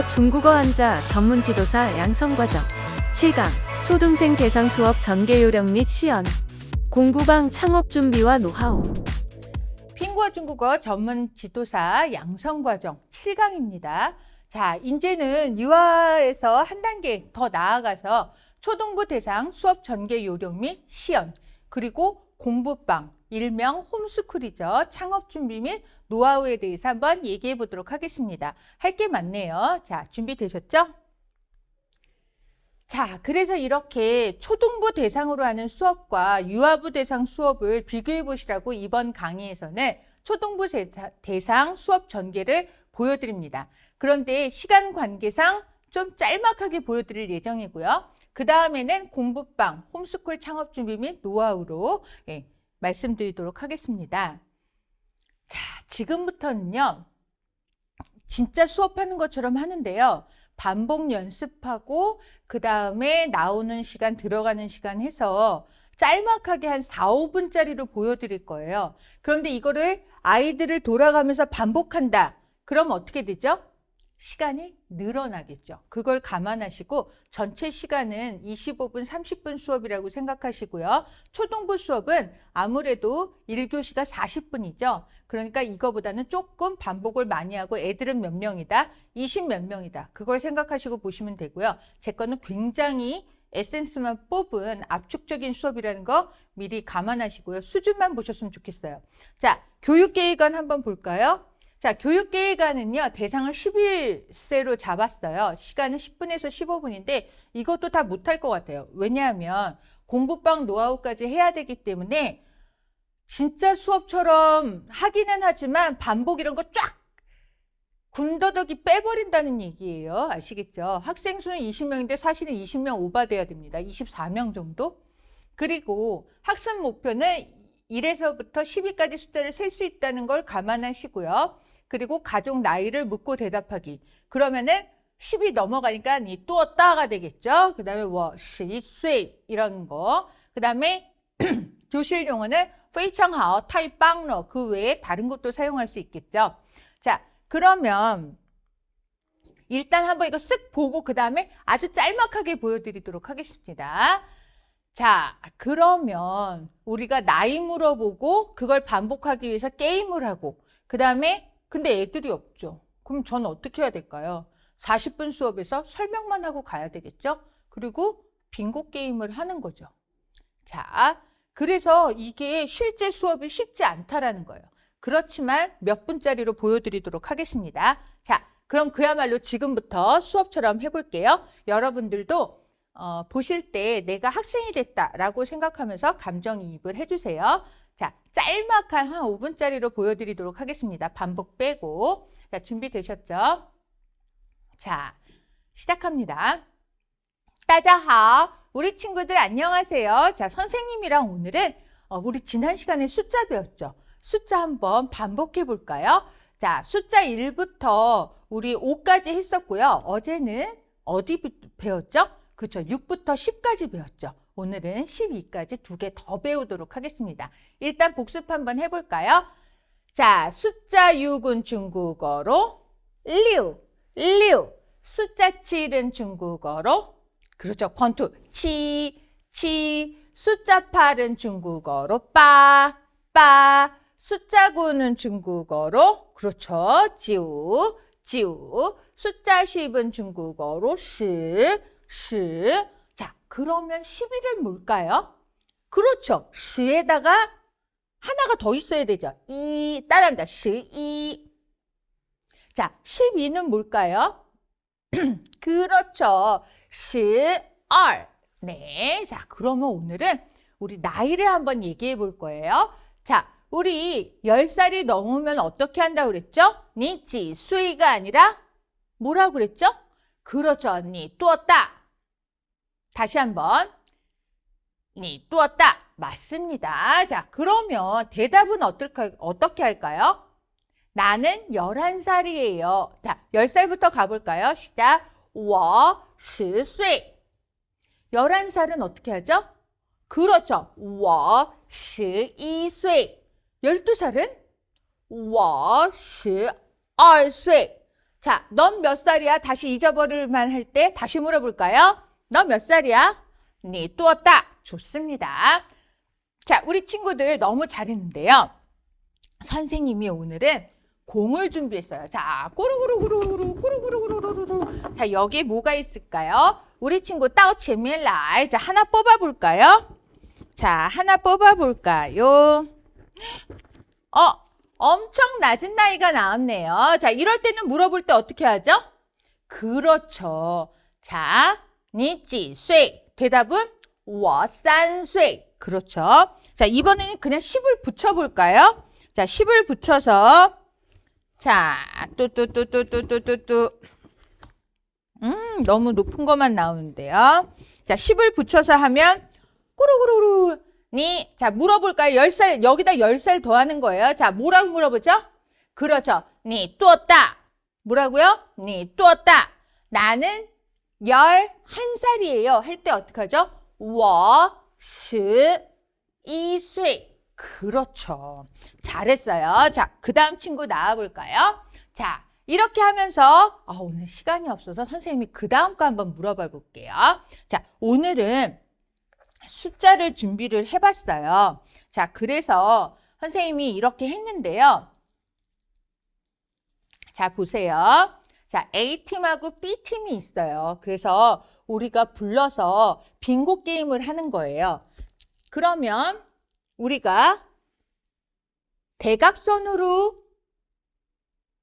중국어 한자 전문 지도사 양성과정 7강 초등생 대상 수업 전개 요령 및 시연 공부방 창업 준비와 노하우 핑구어 중국어 전문 지도사 양성과정 7강입니다. 자, 이제는 유아에서 한 단계 더 나아가서 초등부 대상 수업 전개 요령 및 시연 그리고 공부방 일명 홈스쿨이죠. 창업 준비 및 노하우에 대해서 한번 얘기해 보도록 하겠습니다. 할 게 많네요. 자, 준비되셨죠? 자, 그래서 이렇게 초등부 대상으로 하는 수업과 유아부 대상 수업을 비교해 보시라고 이번 강의에서는 초등부 대상 수업 전개를 보여드립니다. 그런데 시간 관계상 좀 짤막하게 보여드릴 예정이고요. 그 다음에는 공부방, 홈스쿨 창업 준비 및 노하우로 말씀드리도록 하겠습니다. 자, 지금부터는요. 진짜 수업하는 것처럼 하는데요. 반복 연습하고 그 다음에 나오는 시간, 들어가는 시간 해서 짤막하게 한 4, 5분짜리로 보여드릴 거예요. 그런데 이거를 아이들을 돌아가면서 반복한다. 그럼 어떻게 되죠? 시간이 늘어나겠죠. 그걸 감안하시고 전체 시간은 25분, 30분 수업이라고 생각하시고요. 초등부 수업은 아무래도 1교시가 40분이죠. 그러니까 이거보다는 조금 반복을 많이 하고 애들은 몇 명이다? 20 몇 명이다. 그걸 생각하시고 보시면 되고요. 제 거는 굉장히 에센스만 뽑은 압축적인 수업이라는 거 미리 감안하시고요. 수준만 보셨으면 좋겠어요. 자, 교육계획안 한번 볼까요? 자, 교육계획안은요, 대상을 11세로 잡았어요. 시간은 10분에서 15분인데 이것도 다 못할 것 같아요. 왜냐하면 공부방 노하우까지 해야 되기 때문에 진짜 수업처럼 하기는 하지만 반복 이런 거 쫙 군더더기 빼버린다는 얘기예요. 아시겠죠? 학생 수는 20명인데 사실은 20명 오버돼야 됩니다. 24명 정도? 그리고 학습 목표는 1에서부터 10위까지 숫자를 셀 수 있다는 걸 감안하시고요. 그리고 가족 나이를 묻고 대답하기. 그러면은 10이 넘어가니까 니 뚜었다가 되겠죠. 그 다음에 12岁 이런 거. 그 다음에 교실 용어는 非常好, 太棒了. 그 외에 다른 것도 사용할 수 있겠죠. 자, 그러면 일단 한번 이거 쓱 보고 그 다음에 아주 짤막하게 보여드리도록 하겠습니다. 자, 그러면 우리가 나이 물어보고 그걸 반복하기 위해서 게임을 하고 그 다음에 근데 애들이 없죠. 그럼 저는 어떻게 해야 될까요? 40분 수업에서 설명만 하고 가야 되겠죠? 그리고 빙고 게임을 하는 거죠. 자, 그래서 이게 실제 수업이 쉽지 않다라는 거예요. 그렇지만 몇 분짜리로 보여드리도록 하겠습니다. 자, 그럼 그야말로 지금부터 수업처럼 해볼게요. 여러분들도 보실 때 내가 학생이 됐다라고 생각하면서 감정이입을 해주세요. 자, 짤막한 한 5분짜리로 보여드리도록 하겠습니다. 반복 빼고. 자, 준비되셨죠? 자, 시작합니다. 大家好, 우리 친구들 안녕하세요. 자, 선생님이랑 오늘은 우리 지난 시간에 숫자 배웠죠? 숫자 한번 반복해 볼까요? 자, 숫자 1부터 우리 5까지 했었고요. 어제는 어디 배웠죠? 그렇죠. 6부터 10까지 배웠죠. 오늘은 12까지 2개 더 배우도록 하겠습니다. 일단 복습 한번 해볼까요? 자, 숫자 6은 중국어로 6. 숫자 7은 중국어로 그렇죠. 권투 7. 숫자 8은 중국어로 8. 숫자 9는 중국어로 그렇죠. 9. 숫자 10은 중국어로 10. 자, 그러면 11은 뭘까요? 그렇죠. 10에다가 하나가 더 있어야 되죠. 2 따라합니다. 12. 자, 12는 뭘까요? 그렇죠. 12. 네. 자, 그러면 오늘은 우리 나이를 한번 얘기해 볼 거예요. 자, 우리 10살이 넘으면 어떻게 한다고 그랬죠? 니几岁가 아니라 뭐라고 그랬죠? 그렇죠. 니 뚜었다. 다시 한번. 니 뚜었다. 맞습니다. 자, 그러면 대답은 어떻게 할까요? 나는 11살이에요. 자, 10살부터 가볼까요? 시작. 我10岁. 11살은 어떻게 하죠? 그렇죠. 我11岁. 12살은 我12岁. 자, 넌 몇 살이야? 다시 잊어버릴만 할 때 다시 물어볼까요? 너 몇 살이야? 니 뚜었다. 좋습니다. 자, 우리 친구들 너무 잘했는데요. 선생님이 오늘은 공을 준비했어요. 자, 꾸루꾸루꾸루꾸루 꾸루꾸루꾸루꾸루. 자, 여기에 뭐가 있을까요? 우리 친구 따오체밀라이. 자, 하나 뽑아볼까요? 자, 하나 뽑아볼까요? 엄청 낮은 나이가 나왔네요. 자, 이럴 때는 물어볼 때 어떻게 하죠? 그렇죠. 자, 니几岁? 대답은 我3岁. 그렇죠. 자, 이번에는 그냥 10을 붙여볼까요? 자, 10을 붙여서 자, 뚜뚜뚜뚜뚜뚜뚜뚜. 너무 높은 것만 나오는데요. 자, 10을 붙여서 하면 꾸루꾸루꾸루. 니, 자, 물어볼까요? 10살, 여기다 10살 더하는 거예요. 자, 뭐라고 물어보죠? 그렇죠. 니 뚜었다. 뭐라고요? 니 뚜었다. 나는 11살이에요. 할 때 어떡하죠? 我12岁. 그렇죠. 잘했어요. 자, 그 다음 친구 나와볼까요? 자, 이렇게 하면서 오늘 시간이 없어서 선생님이 그 다음 거 한번 물어봐 볼게요. 자, 오늘은 숫자를 준비를 해봤어요. 자, 그래서 선생님이 이렇게 했는데요. 자, 보세요. 자, A팀하고 B팀이 있어요. 그래서 우리가 불러서 빙고 게임을 하는 거예요. 그러면 우리가 대각선으로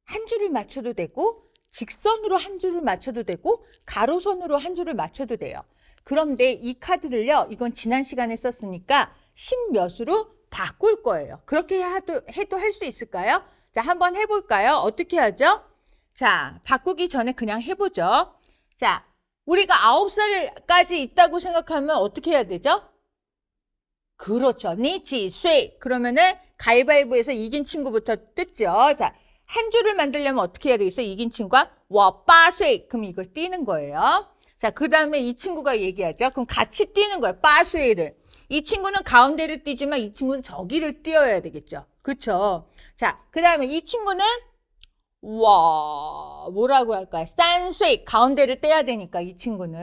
한 줄을 맞춰도 되고 직선으로 한 줄을 맞춰도 되고 가로선으로 한 줄을 맞춰도 돼요. 그런데 이 카드를요, 이건 지난 시간에 썼으니까 10몇으로 바꿀 거예요. 그렇게 해도 할 수 있을까요? 자, 한번 해볼까요? 어떻게 하죠? 자, 바꾸기 전에 그냥 해보죠. 자, 우리가 9살까지 있다고 생각하면 어떻게 해야 되죠? 그렇죠. 니几岁? 그러면은 가위바위보에서 이긴 친구부터 뜯죠. 자, 한 줄을 만들려면 어떻게 해야 되겠어요? 이긴 친구가 我8岁. 그럼 이걸 띄는 거예요. 자, 그 다음에 이 친구가 얘기하죠. 그럼 같이 띄는 거예요. 8岁를. 이 친구는 가운데를 띄지만 이 친구는 저기를 띄어야 되겠죠. 그렇죠? 자, 그 다음에 이 친구는 와, 뭐라고 할까요? 3岁. 가운데를 떼야 되니까 이 친구는.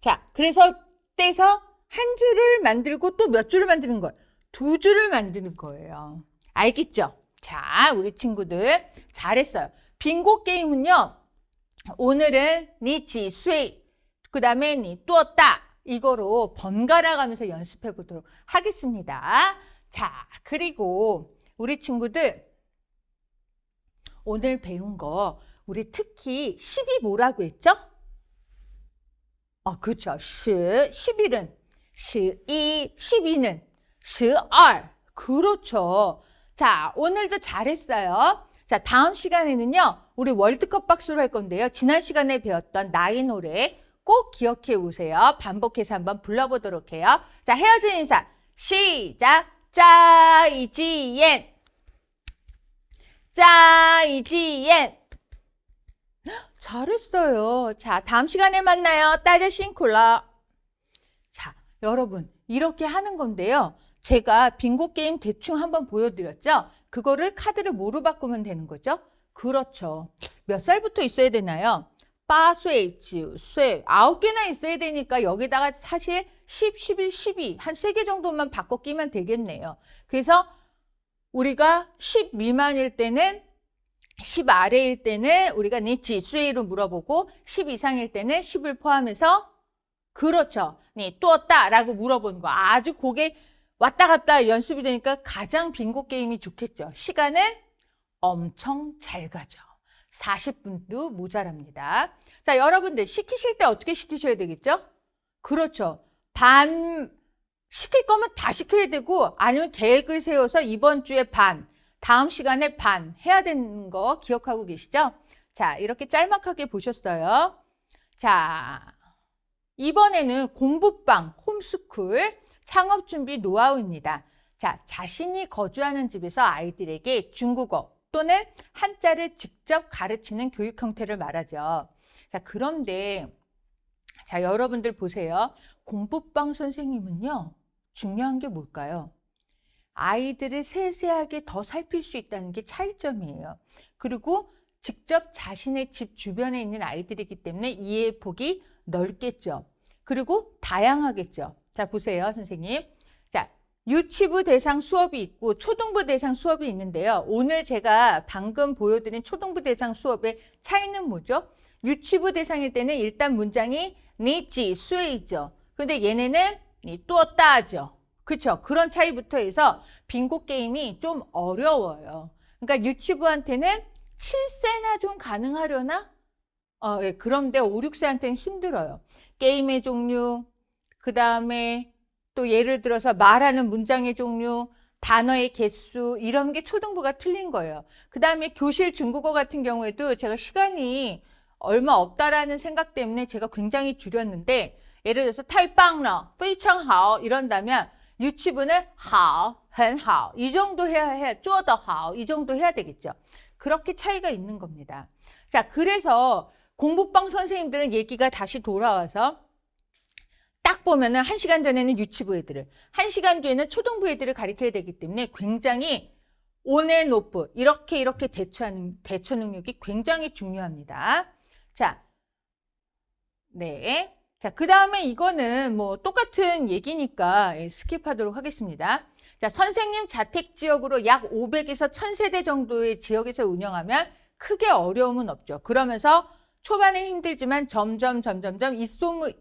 자, 그래서 떼서 한 줄을 만들고 또 몇 줄을 만드는 거예요? 2줄을 만드는 거예요. 알겠죠? 자, 우리 친구들 잘했어요. 빙고 게임은요. 오늘은 니几岁, 그 다음에 니 뚜었다. 이거로 번갈아 가면서 연습해 보도록 하겠습니다. 자, 그리고 우리 친구들 오늘 배운 거 우리 특히 10이 뭐라고 했죠? 그렇죠. 11은 12, 12는 12. 그렇죠. 자, 오늘도 잘했어요. 자, 다음 시간에는요, 우리 월드컵 박수로 할 건데요. 지난 시간에 배웠던 나의 노래 꼭 기억해 오세요. 반복해서 한번 불러보도록 해요. 자, 헤어진 인사. 시작. 짜이지엔. 짜이지엔. 잘했어요. 자, 다음 시간에 만나요. 따자싱콜라. 자, 여러분, 이렇게 하는 건데요. 제가 빙고 게임 대충 한번 보여드렸죠? 그거를 카드를 뭐로 바꾸면 되는 거죠? 그렇죠. 몇 살부터 있어야 되나요? 8岁, 9岁, 9개나 있어야 되니까 여기다가 사실 10, 11, 12, 한 3개 정도만 바꿔 끼면 되겠네요. 그래서 우리가 10 미만일 때는 10 아래일 때는 우리가 니几岁로 물어보고 10 이상일 때는 10을 포함해서 그렇죠. 니 뚜었다 라고 물어보는 거. 아주 그게 왔다 갔다 연습이 되니까 가장 빙고 게임이 좋겠죠. 시간은 엄청 잘 가죠. 40분도 모자랍니다. 자, 여러분들 시키실 때 어떻게 시키셔야 되겠죠? 그렇죠. 반 시킬 거면 다 시켜야 되고 아니면 계획을 세워서 이번 주에 반, 다음 시간에 반 해야 되는 거 기억하고 계시죠? 자, 이렇게 짤막하게 보셨어요. 자, 이번에는 공부방, 홈스쿨, 창업준비 노하우입니다. 자, 자신이 거주하는 집에서 아이들에게 중국어 또는 한자를 직접 가르치는 교육 형태를 말하죠. 자, 그런데 자, 여러분들 보세요. 공부방 선생님은요. 중요한 게 뭘까요? 아이들을 세세하게 더 살필 수 있다는 게 차이점이에요. 그리고 직접 자신의 집 주변에 있는 아이들이기 때문에 이해의 폭이 넓겠죠. 그리고 다양하겠죠. 자, 보세요, 선생님. 자, 유치부 대상 수업이 있고 초등부 대상 수업이 있는데요. 오늘 제가 방금 보여드린 초등부 대상 수업의 차이는 뭐죠? 유치부 대상일 때는 일단 문장이 니지, 수에이죠. 근데 얘네는 뚜었다죠. 그쵸? 그런 차이부터 해서 빙고 게임이 좀 어려워요. 그러니까 유치부한테는 7세나 좀 가능하려나? 예, 그런데 5, 6세한테는 힘들어요. 게임의 종류, 그 다음에 또 예를 들어서 말하는 문장의 종류, 단어의 개수 이런 게 초등부가 틀린 거예요. 그 다음에 교실 중국어 같은 경우에도 제가 시간이 얼마 없다라는 생각 때문에 제가 굉장히 줄였는데 예를 들어서 太棒了, 非常好 이런다면 유치부는 好, 很好 이 정도 해야 做得好 이 정도 해야 되겠죠. 그렇게 차이가 있는 겁니다. 자, 그래서 공부방 선생님들은 얘기가 다시 돌아와서 딱 보면은 1시간 전에는 유치부 애들을, 1시간 뒤에는 초등부 애들을 가르쳐야 되기 때문에 굉장히 온앤 오프 이렇게 대처 능력이 굉장히 중요합니다. 자, 네. 자, 그 다음에 이거는 뭐 똑같은 얘기니까 스킵하도록 하겠습니다. 자, 선생님 자택 지역으로 약 500에서 1000세대 정도의 지역에서 운영하면 크게 어려움은 없죠. 그러면서 초반에 힘들지만 점점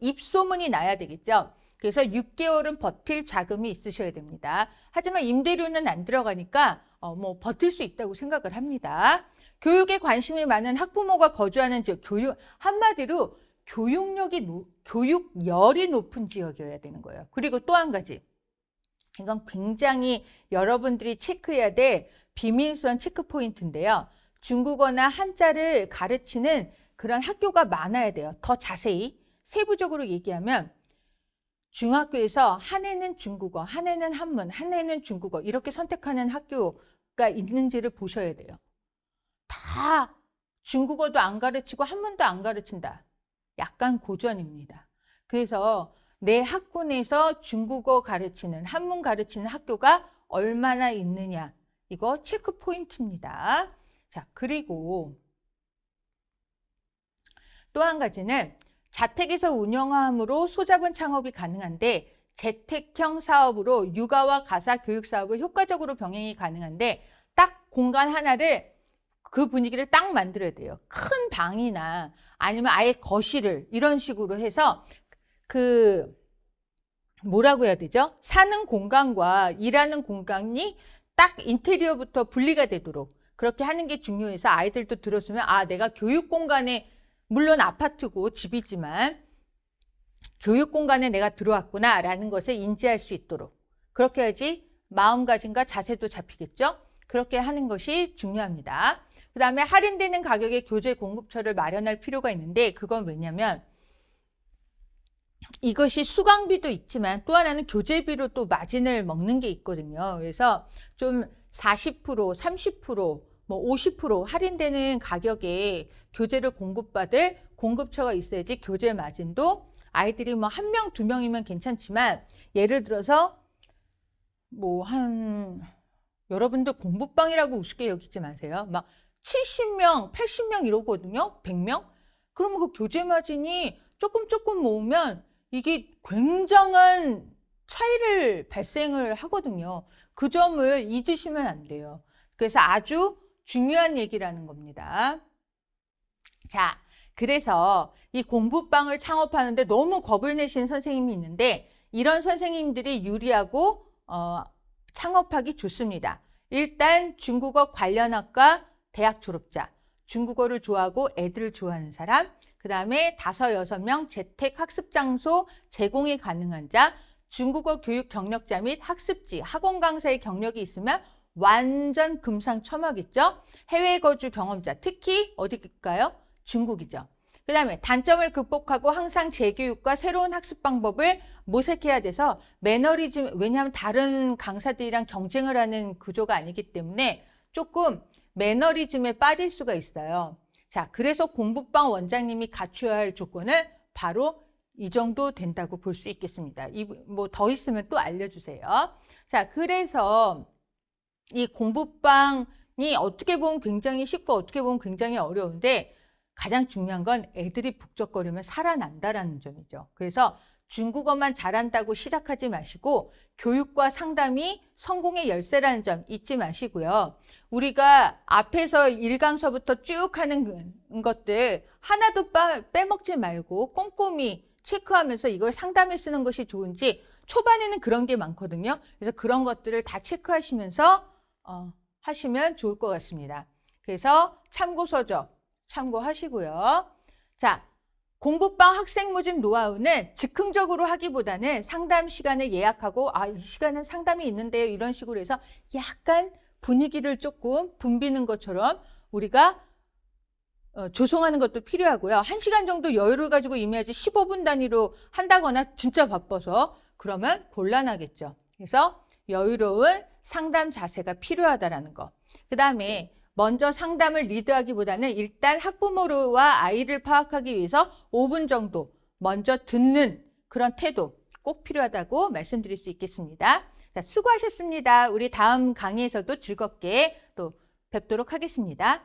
입소문이 나야 되겠죠. 그래서 6개월은 버틸 자금이 있으셔야 됩니다. 하지만 임대료는 안 들어가니까 뭐 버틸 수 있다고 생각을 합니다. 교육에 관심이 많은 학부모가 거주하는 지역, 한마디로 교육열이 높은 지역이어야 되는 거예요. 그리고 또 한 가지, 이건 굉장히 여러분들이 체크해야 될 비밀스러운 체크 포인트인데요. 중국어나 한자를 가르치는 그런 학교가 많아야 돼요. 더 자세히 세부적으로 얘기하면 중학교에서 한 해는 중국어, 한 해는 한문, 한 해는 중국어 이렇게 선택하는 학교가 있는지를 보셔야 돼요. 다 중국어도 안 가르치고 한문도 안 가르친다. 약간 고전입니다. 그래서 내 학교 내에서 중국어 가르치는, 한문 가르치는 학교가 얼마나 있느냐. 이거 체크 포인트입니다. 자, 그리고 또 한 가지는 자택에서 운영함으로 소자본 창업이 가능한데 재택형 사업으로 육아와 가사 교육 사업을 효과적으로 병행이 가능한데 딱 공간 하나를 그 분위기를 딱 만들어야 돼요. 큰 방이나 아니면 아예 거실을 이런 식으로 해서 뭐라고 해야 되죠? 사는 공간과 일하는 공간이 딱 인테리어부터 분리가 되도록 그렇게 하는 게 중요해서 아이들도 들었으면 아, 내가 교육 공간에 물론 아파트고 집이지만 교육 공간에 내가 들어왔구나 라는 것을 인지할 수 있도록 그렇게 해야지 마음가짐과 자세도 잡히겠죠? 그렇게 하는 것이 중요합니다. 그 다음에 할인되는 가격의 교재 공급처를 마련할 필요가 있는데 그건 왜냐면 이것이 수강비도 있지만 또 하나는 교재비로 또 마진을 먹는 게 있거든요. 그래서 좀 40%, 30%, 뭐 50% 할인되는 가격에 교재를 공급받을 공급처가 있어야지 교재 마진도 아이들이 뭐 1명, 2명이면 괜찮지만 예를 들어서 뭐 여러분들 공부방이라고 우습게 여기지 마세요. 막 70명, 80명 이러거든요. 100명? 그러면 그 교재 마진이 조금 모으면 이게 굉장한 차이를 발생을 하거든요. 그 점을 잊으시면 안 돼요. 그래서 아주 중요한 얘기라는 겁니다. 자, 그래서 이 공부방을 창업하는데 너무 겁을 내신 선생님이 있는데 이런 선생님들이 유리하고 창업하기 좋습니다. 일단 중국어 관련 학과 대학 졸업자, 중국어를 좋아하고 애들을 좋아하는 사람, 그 다음에 5, 6명 재택 학습 장소 제공이 가능한 자, 중국어 교육 경력자 및 학습지, 학원 강사의 경력이 있으면 완전 금상첨화겠죠? 해외 거주 경험자, 특히 어디일까요? 중국이죠. 그 다음에 단점을 극복하고 항상 재교육과 새로운 학습 방법을 모색해야 돼서 매너리즘, 왜냐하면 다른 강사들이랑 경쟁을 하는 구조가 아니기 때문에 조금 매너리즘에 빠질 수가 있어요. 자, 그래서 공부방 원장님이 갖춰야 할 조건은 바로 이 정도 된다고 볼 수 있겠습니다. 뭐 더 있으면 또 알려주세요. 자, 그래서 이 공부방 어떻게 보면 굉장히 쉽고 어떻게 보면 굉장히 어려운데 가장 중요한 건 애들이 북적거리면 살아난다라는 점이죠. 그래서 중국어만 잘한다고 시작하지 마시고 교육과 상담이 성공의 열쇠라는 점 잊지 마시고요. 우리가 앞에서 1강서부터 쭉 하는 것들 하나도 빼먹지 말고 꼼꼼히 체크하면서 이걸 상담에 쓰는 것이 좋은지 초반에는 그런 게 많거든요. 그래서 그런 것들을 다 체크하시면서 하시면 좋을 것 같습니다. 그래서 참고서적 참고하시고요. 자, 공부방 학생 모집 노하우는 즉흥적으로 하기보다는 상담 시간을 예약하고 이 시간은 상담이 있는데요. 이런 식으로 해서 약간 분위기를 조금 붐비는 것처럼 우리가 조성하는 것도 필요하고요. 1시간 정도 여유를 가지고 임해야지 15분 단위로 한다거나 진짜 바빠서 그러면 곤란하겠죠. 그래서 여유로운 상담 자세가 필요하다라는 거. 그 다음에 먼저 상담을 리드하기보다는 일단 학부모와 아이를 파악하기 위해서 5분 정도 먼저 듣는 그런 태도 꼭 필요하다고 말씀드릴 수 있겠습니다. 자, 수고하셨습니다. 우리 다음 강의에서도 즐겁게 또 뵙도록 하겠습니다.